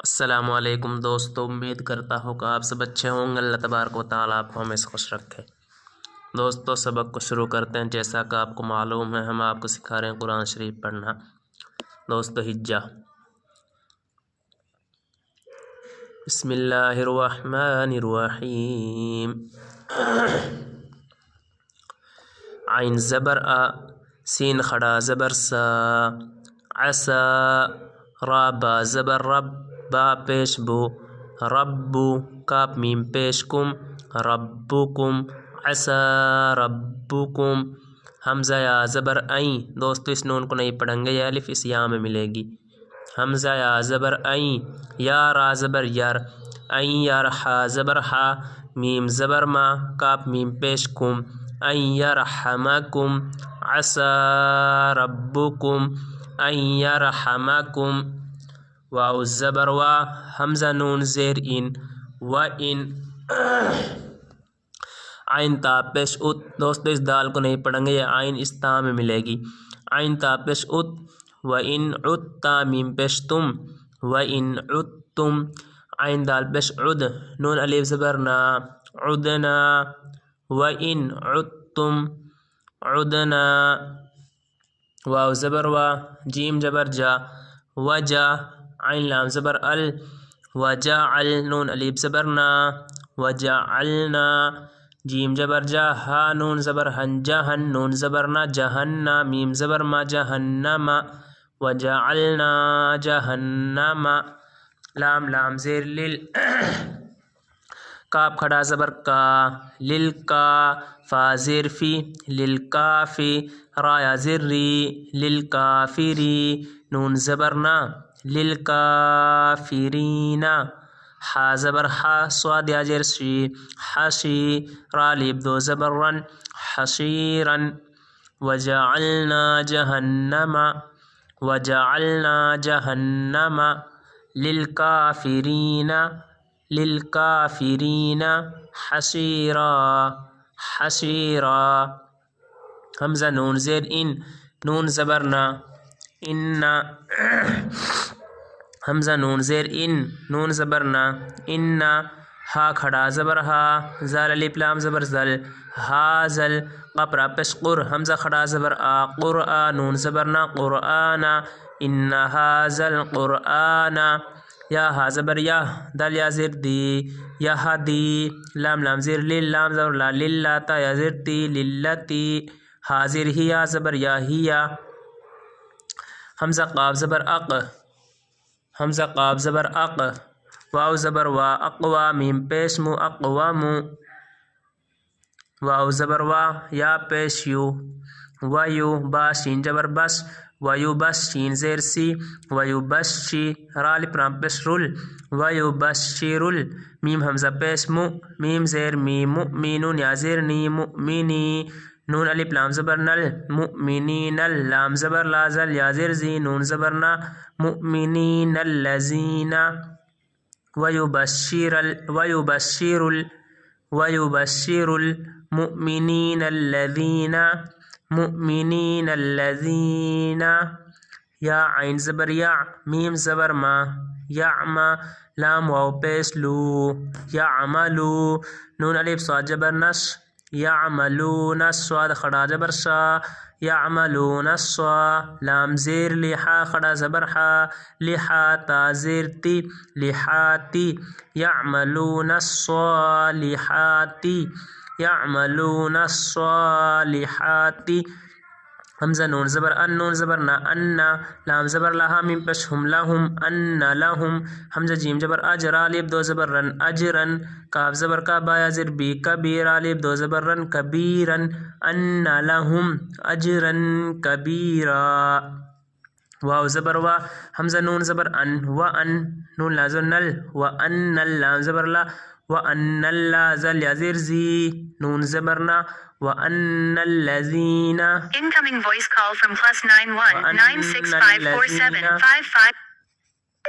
السلام علیکم دوستو، امید کرتا ہوں کہ آپ سب اچھے ہوں گے۔ اللہ تبارک و تعالیٰ آپ کو ہمیشہ خوش رکھے۔ دوستو سبق کو شروع کرتے ہیں۔ جیسا کہ آپ کو معلوم ہے، ہم آپ کو سکھا رہے ہیں قرآن شریف پڑھنا۔ دوستو ہجہ، بسم اللہ الرحمن الرحیم۔ عین زبر آ، سین کھڑا زبر سا، عسا، را با زبر رب، با پیش بو، ربو، کاف میم پیش کم، ربکم، عسا ربکم۔ حمزہ یا زبر عین، دوستو اس نون کو نہیں پڑھیں گے، یہ الف اس یا میں ملے گی۔ حمزہ یا زبر عین، یا را زبر یر، عین یر، ہا زبر ہا، میم زبر ما، کاف میم پیش کم، عین یرحمکم، عسا ربکم ان یرحمکم۔ واو زبر وا، حمزہ نون زیر ان، و ان، عین تا پیش ات، دوستو اس دال کو نہیں پڑھیں گے، یہ عین اس تا میں ملے گی۔ عین تا پیش ات، و ان عدتا، میم پیش تم، و ان عدتم۔ عین دال پیش عد، نون الف زبر نا، عدنا، و ان عدتم، عدنا۔ واو زبر وا، جیم جبر جا، وجا، عین لام زبر ال، وجعل، نون الف زبر نا، وجعلنا، جیم جبر جا، ہا نون زبر ہن، جہن، نون زبر نا، جہنم، میم زبر ما، جہنم، وجعلنا جہنم۔ لام لام زیر لل، کاف کھڑا زبر کا، للکا، فا زیر فی، للکافی، را یا زیر ری، للکافری، نون زبر نا، للکافرین، ہا زبر ہا، صاد یا زیر شی، حشی، را الف دو زبر رن، حشیرن۔ وجعلنا جہنم، وجعلنا جہنم، للکافرین، للکافرین حصیرا، حصیرا۔ حمزہ نون زیر ان، نون زبر نا، ان، حمزہ نون زیر ان، نون زبر نا، ان، ہا کھڑا زبر ہا، زال الف لام زبر زل، ہازل، قاف را پیش قر، حمزہ کھڑا زبر آ، قرآ، نون زبر نا، قرآنا، ان ہازل قرآنا۔ یا ہا زبر یا، دال یا زیر دی، یہدی، لام لام زیر لل، لام زبر لا، للاتا یا زیر تی، للتی، حاضر ہیا زبر یا ہیا۔ حمزہ قاف زبر اق، حمزہ قاف زبر اق، واو زبر وا، اقوا، میم پیش مو، اقوام، واو زبر وا، یا پیش یو، ویو، با شین جبر بش، ویو بش، شین زیر سی، ویو بشی، را الف رام پیش رل، ویو بشرل، میم حمزہ پیش مو، میم زیر می، مؤمنون یا زیر نی، مؤمنی، نون الف لام زبر نل، مؤمنین، لام زبر لا، زل یا زیر زی، نون زبر نا، مؤمنین الذین۔ ویبشر المؤمنین الذین، مؤمنین الذین۔ یا عین زبر یا، میم زبر ما، یعما، لام واو پیش لو، یعملو، نون الف صاد جبر نش، یعملون، صاد کھڑا زبر شا، یعملون الصا، لام زیر لحا کھڑا زبر حا، لحا تا زیر تی، لحاتی، یعملون الصالحات، یعملون الصالحات۔ حمزہ نون زبر ان، نون زبر نا، انا، لام زبر لہا، میم پیش ہم، لہم، ان لہم، حمزہ جیم جبر اجر، الف دو زبر رن، اجرن، کاف زبر کا، با یا زیر بی، کبیر، الف دو زبر رن، کبیرن، ان لہم اجرن کبیرا۔ واو زبر وا، حمزہ نون زبر ان، و ان، نون لازم نل، و ان، لام زبر لا، و ان لا، زل یا زیر زی، نون زبر نا، وَأَنَّ الَّذِينَ Incoming voice call from +91 9654755